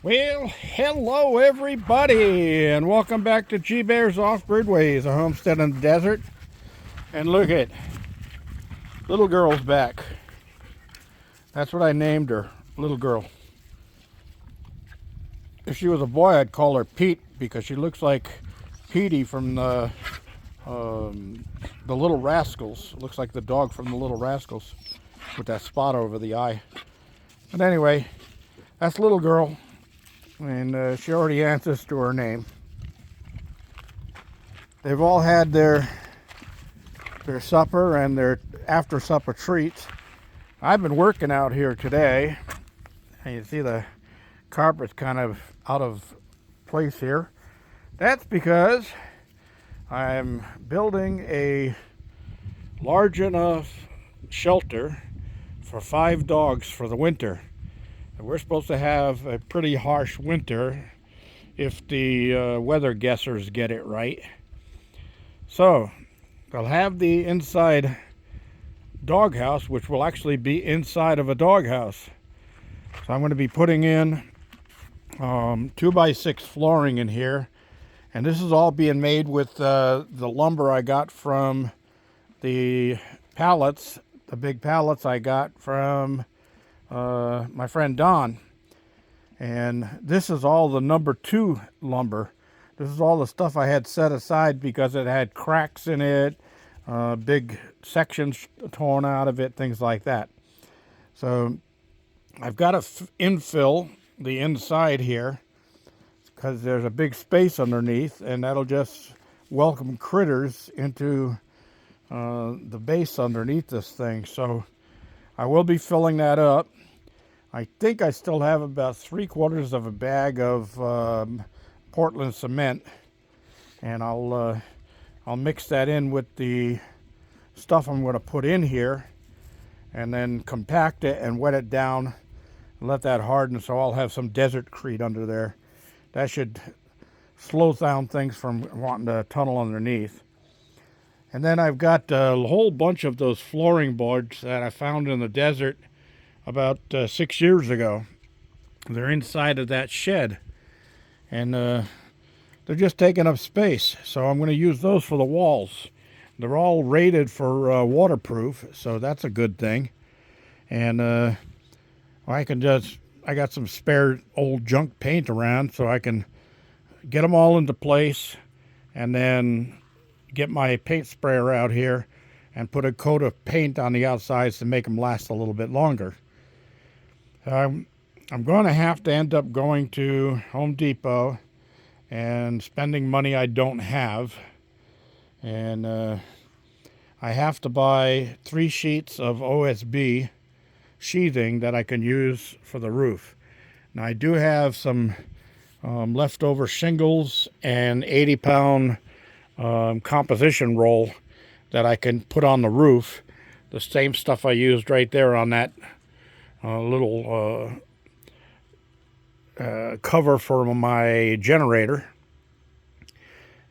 Well, hello everybody, and welcome back to G Bear's Off-Grid Ways, a homestead in the desert. And look at little girl's back. That's what I named her, little girl. If she was a boy, I'd call her Pete because she looks like Petey from the Little Rascals. Looks like the dog from the Little Rascals with that spot over the eye. But anyway, that's little girl. And she already answers to her name. They've all had their supper and their after supper treats. I've been working out here today, and you see the carpet's kind of out of place here. That's because I'm building a large enough shelter for 5 dogs for the winter. We're supposed to have a pretty harsh winter if the weather guessers get it right. So they'll have the inside doghouse, which will actually be inside of a doghouse. So I'm going to be putting in 2x6 flooring in here, and this is all being made with the lumber I got from the pallets, the big pallets I got from my friend Don. And this is all the number 2 lumber. This is all the stuff I had set aside because it had cracks in it, big sections torn out of it, things like that. So I've got to infill the inside here because there's a big space underneath, and that'll just welcome critters into the base underneath this thing. So I will be filling that up. I think I still have about 3/4 of a bag of Portland cement, and I'll mix that in with the stuff I'm going to put in here, and then compact it and wet it down and let that harden, so I'll have some desert-crete under there. That should slow down things from wanting to tunnel underneath. And then I've got a whole bunch of those flooring boards that I found in the desert about 6 years ago. They're inside of that shed, and they're just taking up space, so I'm going to use those for the walls. They're all rated for waterproof, so that's a good thing. And I got some spare old junk paint around, so I can get them all into place and then get my paint sprayer out here and put a coat of paint on the outsides to make them last a little bit longer. I'm going to have to end up going to Home Depot and spending money I don't have. And I have to buy 3 sheets of OSB sheathing that I can use for the roof. Now I do have some leftover shingles and 80-pound composition roll that I can put on the roof. The same stuff I used right there on that little cover for my generator.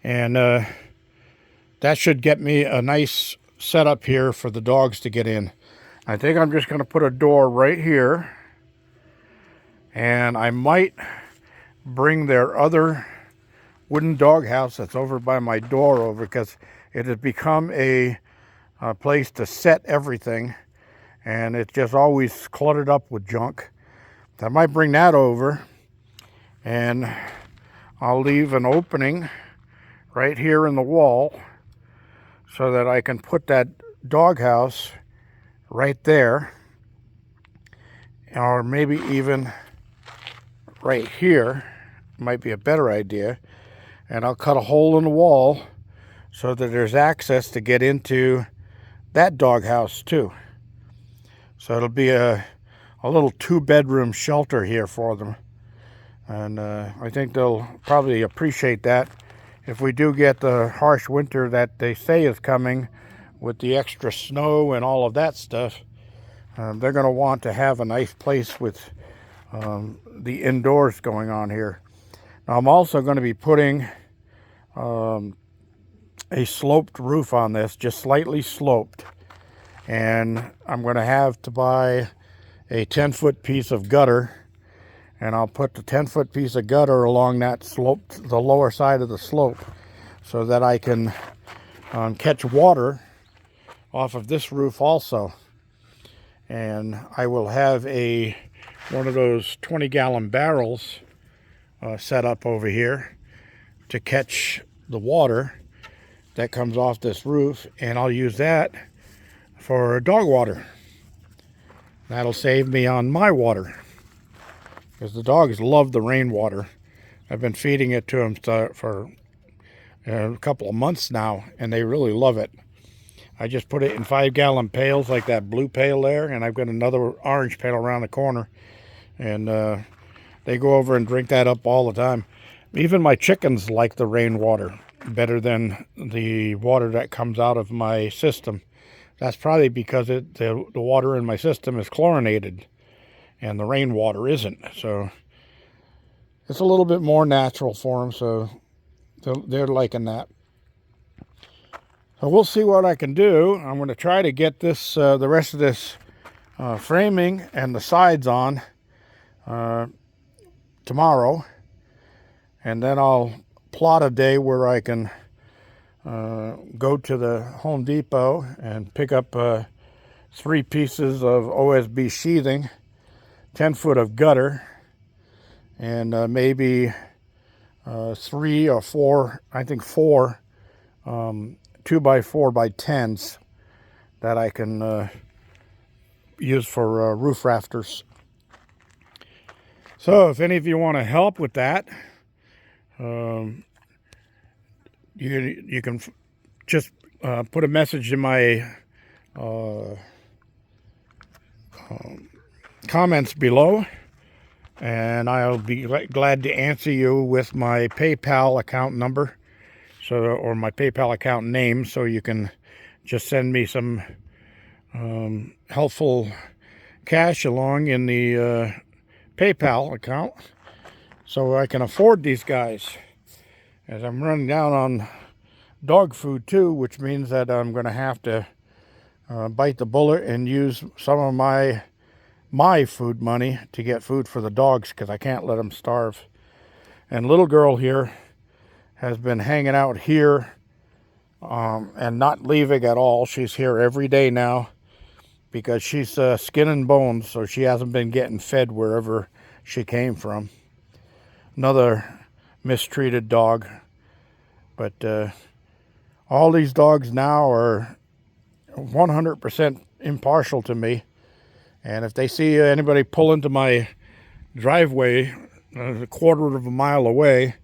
And that should get me a nice setup here for the dogs to get in. I think I'm just going to put a door right here, and I might bring their other wooden doghouse that's over by my door over, because it has become a place to set everything, and it's just always cluttered up with junk. So I might bring that over, and I'll leave an opening right here in the wall so that I can put that doghouse right there, or maybe even right here might be a better idea. And I'll cut a hole in the wall so that there's access to get into that doghouse too. So it'll be a little 2-bedroom shelter here for them. And I think they'll probably appreciate that. If we do get the harsh winter that they say is coming with the extra snow and all of that stuff, they're going to want to have a nice place with the indoors going on here. Now I'm also going to be putting a sloped roof on this, just slightly sloped. And I'm going to have to buy a 10-foot piece of gutter and I'll put the 10-foot piece of gutter along that slope, the lower side of the slope, so that I can catch water off of this roof also. And I will have one of those 20-gallon barrels set up over here to catch the water that comes off this roof, and I'll use that for dog water. That'll save me on my water, because the dogs love the rainwater. I've been feeding it to them for a couple of months now, and they really love it. I just put it in 5-gallon pails like that blue pail there, and I've got another orange pail around the corner, and they go over and drink that up all the time. Even my chickens like the rainwater better than the water that comes out of my system. That's probably because the water in my system is chlorinated and the rainwater isn't. So it's a little bit more natural for them, so they're liking that. So we'll see what I can do. I'm going to try to get this the rest of this framing and the sides on tomorrow, and then I'll plot a day where I can go to the Home Depot and pick up 3 pieces of OSB sheathing, 10 foot of gutter, and maybe 3 or 4, I think 4 2x4 by 10s that I can use for roof rafters. So if any of you want to help with that, you can just put a message in my comments below, and I'll be glad to answer you with my PayPal account number, or my PayPal account name, so you can just send me some helpful cash along in the PayPal account, so I can afford these guys, as I'm running down on dog food too, which means that I'm going to have to bite the bullet and use some of my food money to get food for the dogs, because I can't let them starve. And little girl here has been hanging out here and not leaving at all. She's here every day now because she's skin and bones, so she hasn't been getting fed wherever she came from. Another mistreated dog. But all these dogs now are 100% impartial to me. And if they see anybody pull into my driveway a quarter of a mile away,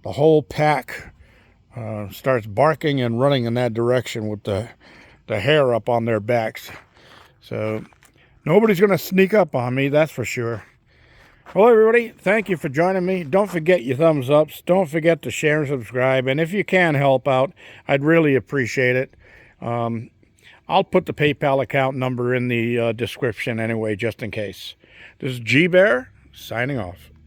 the whole pack starts barking and running in that direction with the hair up on their backs. So nobody's going to sneak up on me, that's for sure. Well, everybody, thank you for joining me. Don't forget your thumbs ups. Don't forget to share and subscribe. And if you can help out, I'd really appreciate it. I'll put the PayPal account number in the description anyway, just in case. This is G Bear, signing off.